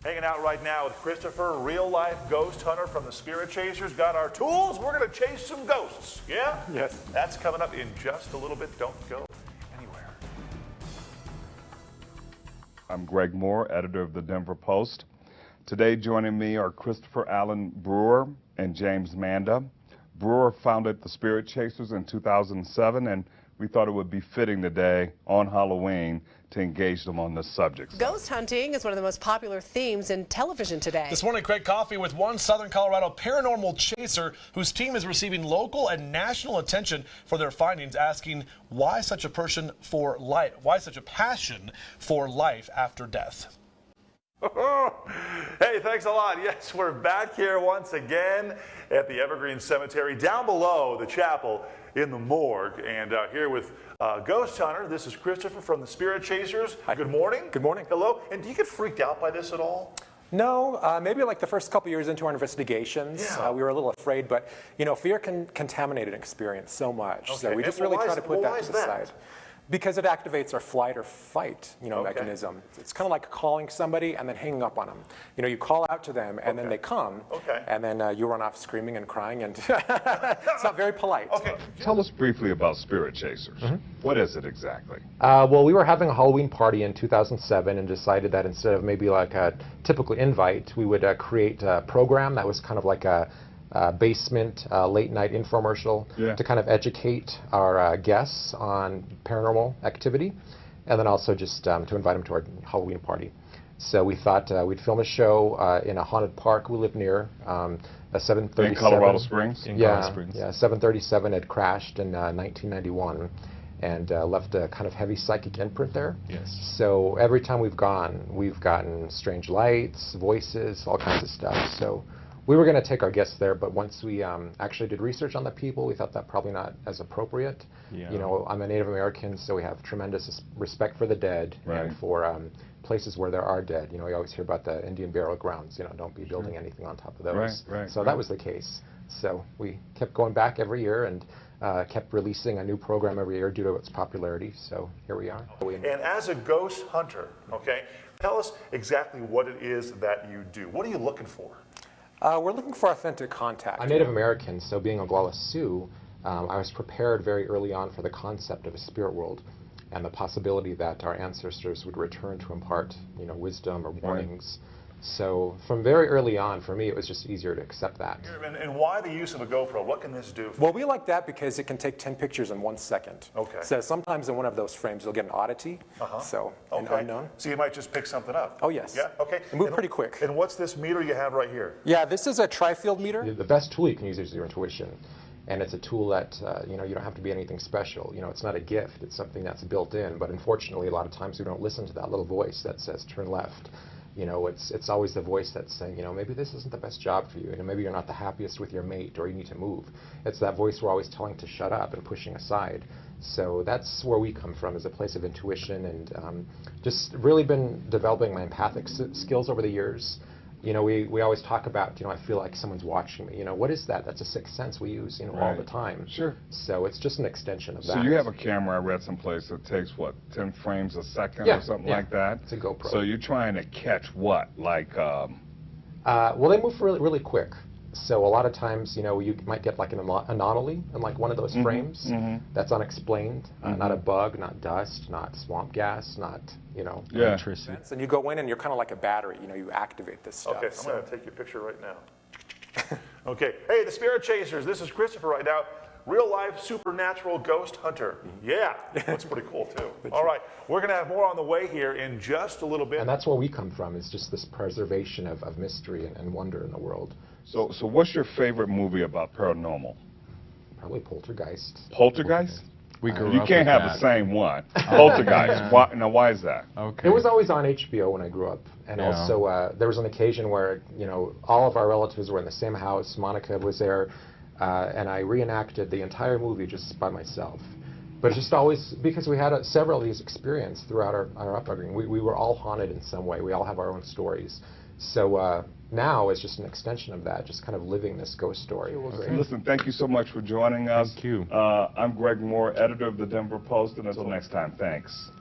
Hanging out right now with Christopher, real-life ghost hunter from the Spirit Chasers. Got our tools. We're going to chase some ghosts. Yeah? Yes. That's coming up in just a little bit. Don't go anywhere. I'm Greg Moore, editor of the Denver Post. Today joining me are Christopher Allen Brewer and James Manda. Brewer founded the Spirit Chasers in 2007, and we thought it would be fitting today on Halloween to engage them on this subject. Ghost hunting is one of the most popular themes in television today. This morning, Craig Coffey with one Southern Colorado paranormal chaser whose team is receiving local and national attention for their findings, asking why such a passion for life after death. Hey, thanks a lot. Yes, we're back here once again at the Evergreen Cemetery, down below the chapel in the morgue, and here with ghost hunter. This is Christopher from the Spirit Chasers. Hi. Good morning. Good morning. Hello. And do you get freaked out by this at all? No, maybe like the first couple years into our investigations, Yeah. we were a little afraid, but you know, fear can contaminate an experience so much. Okay. So we just really try to put that to the side. Because it activates our flight or fight, mechanism. It's kind of like calling somebody and then hanging up on them. You know, you call out to them and then they come, and then you run off screaming and crying, and it's not very polite. Okay. Tell us briefly about Spirit Chasers. What is it exactly? Well, we were having a Halloween party in 2007 and decided that instead of maybe like a typical invite, we would create a program that was kind of like a basement late night infomercial to kind of educate our guests on paranormal activity, and then also just to invite them to our Halloween party. So we thought we'd film a show in a haunted park we live near, a 737. In Colorado Springs? Yeah, 737 had crashed in 1991 and left a kind of heavy psychic imprint there. Yes. So every time we've gotten strange lights, voices, all kinds of stuff. So we were going to take our guests there, but once we actually did research on the people, we thought that probably not as appropriate. You know, I'm a Native American, so we have tremendous respect for the dead and for places where there are dead. You know, we always hear about the Indian burial grounds. You know, don't be building anything on top of those. So that was the case. So we kept going back every year and kept releasing a new program every year due to its popularity. So here we are. And as a ghost hunter, tell us exactly what it is that you do. What are you looking for? We're looking for authentic contact. I'm Native American, so being a Oglala Sioux, I was prepared very early on for the concept of a spirit world and the possibility that our ancestors would return to impart, wisdom or warnings. So from very early on, for me, it was just easier to accept that. And why the use of a GoPro? What can this do? Well, we like that because it can take 10 pictures in 1 second. Okay. So sometimes in one of those frames, you'll get an oddity, so an unknown. So you might just pick something up. Oh, yes. Yeah, okay. And move pretty quick. And what's this meter you have right here? Yeah, this is a tri-field meter. The best tool you can use is your intuition. And it's a tool that, you don't have to be anything special. It's not a gift. It's something that's built in. But unfortunately, a lot of times we don't listen to that little voice that says, turn left. It's always the voice that's saying, maybe this isn't the best job for you. Maybe you're not the happiest with your mate, or you need to move. It's that voice we're always telling to shut up and pushing aside. So that's where we come from, is a place of intuition, and just really been developing my empathic skills over the years. We always talk about, I feel like someone's watching me. What is that? That's a sixth sense we use, all the time. Sure. So it's just an extension of that. So you have a camera, I read someplace, that takes, 10 frames a second or something like that? It's a GoPro. So you're trying to catch what? Like, well, they move really, really quick. So a lot of times, you might get like an anomaly in like one of those frames that's unexplained. Not a bug, not dust, not swamp gas, not, electricity. And you go in and you're kind of like a battery, you activate this stuff. Okay, I'm going to take your picture right now. Okay, hey, the Spirit Chasers, this is Christopher right now. Real life supernatural ghost hunter. Yeah, that's pretty cool too. All right, we're going to have more on the way here in just a little bit. And that's where we come from, is just this preservation of mystery and wonder in the world. So what's your favorite movie about paranormal? Probably Poltergeist. Poltergeist? We grew You up can't with have that. the same one. Poltergeist. Why is that? Okay. It was always on HBO when I grew up. And also, there was an occasion where, all of our relatives were in the same house. Monica was there. And I reenacted the entire movie just by myself. But just always, because we had several of these experiences throughout our upbringing. We were all haunted in some way. We all have our own stories. So now it's just an extension of that, just kind of living this ghost story. Okay. Listen, thank you so much for joining us. Thank you. I'm Greg Moore, editor of the Denver Post, and until next time, thanks.